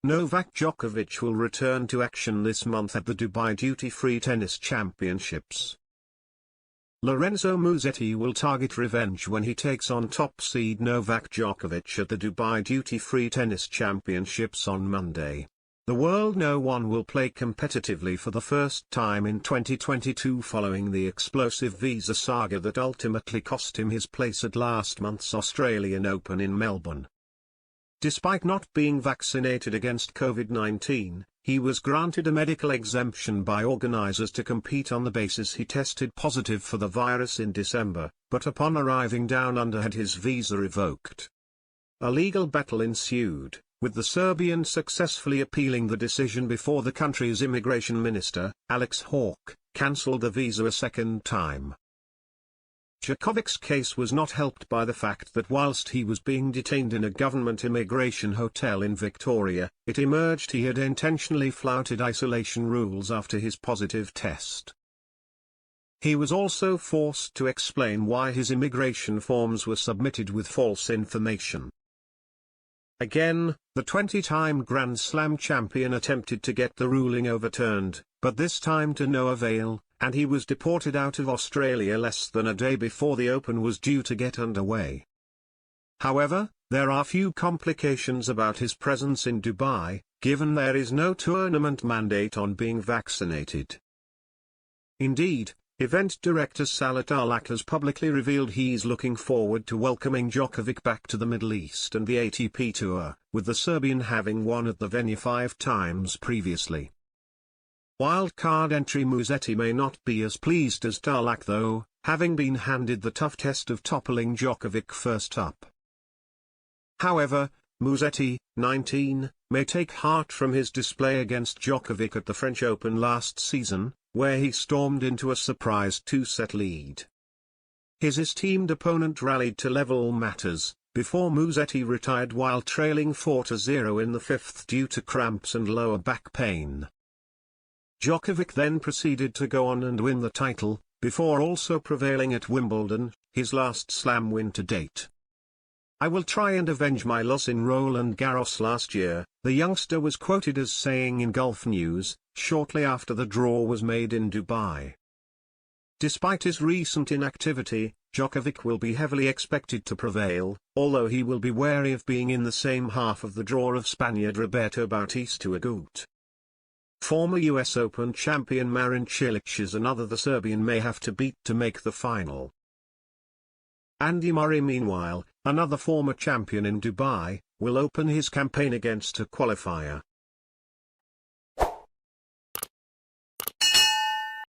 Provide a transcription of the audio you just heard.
Novak Djokovic will return to action this month at the Dubai Duty-Free Tennis Championships. Lorenzo Musetti will target revenge when he takes on top seed Novak Djokovic at the Dubai Duty-Free Tennis Championships on Monday. The world no one will play competitively for the first time in 2022 following the explosive visa saga that ultimately cost him his place at last month's Australian Open in Melbourne. Despite not being vaccinated against COVID-19, he was granted a medical exemption by organizers to compete on the basis he tested positive for the virus in December, but upon arriving down under had his visa revoked. A legal battle ensued, with the Serbian successfully appealing the decision before the country's immigration minister, Alex Hawke, cancelled the visa a second time. Djokovic's case was not helped by the fact that whilst he was being detained in a government immigration hotel in Victoria, it emerged he had intentionally flouted isolation rules after his positive test. He was also forced to explain why his immigration forms were submitted with false information. Again, the 20-time Grand Slam champion attempted to get the ruling overturned, but this time to no avail, and he was deported out of Australia less than a day before the Open was due to get underway. However, there are few complications about his presence in Dubai, given there is no tournament mandate on being vaccinated. Indeed, event director Salat Alak has publicly revealed he's looking forward to welcoming Djokovic back to the Middle East and the ATP Tour, with the Serbian having won at the venue 5 times previously. Wildcard entry Musetti may not be as pleased as Tarlak though, having been handed the tough test of toppling Djokovic first up. However, Musetti, 19, may take heart from his display against Djokovic at the French Open last season, where he stormed into a surprise 2-set lead. His esteemed opponent rallied to level matters, before Musetti retired while trailing 4-0 in the 5th due to cramps and lower back pain. Djokovic then proceeded to go on and win the title, before also prevailing at Wimbledon, his last slam win to date. "I will try and avenge my loss in Roland Garros last year," the youngster was quoted as saying in Gulf News, shortly after the draw was made in Dubai. Despite his recent inactivity, Djokovic will be heavily expected to prevail, although he will be wary of being in the same half of the draw of Spaniard Roberto Bautista Agut. Former US Open champion Marin Cilic is another the Serbian may have to beat to make the final. Andy Murray meanwhile, another former champion in Dubai, will open his campaign against a qualifier.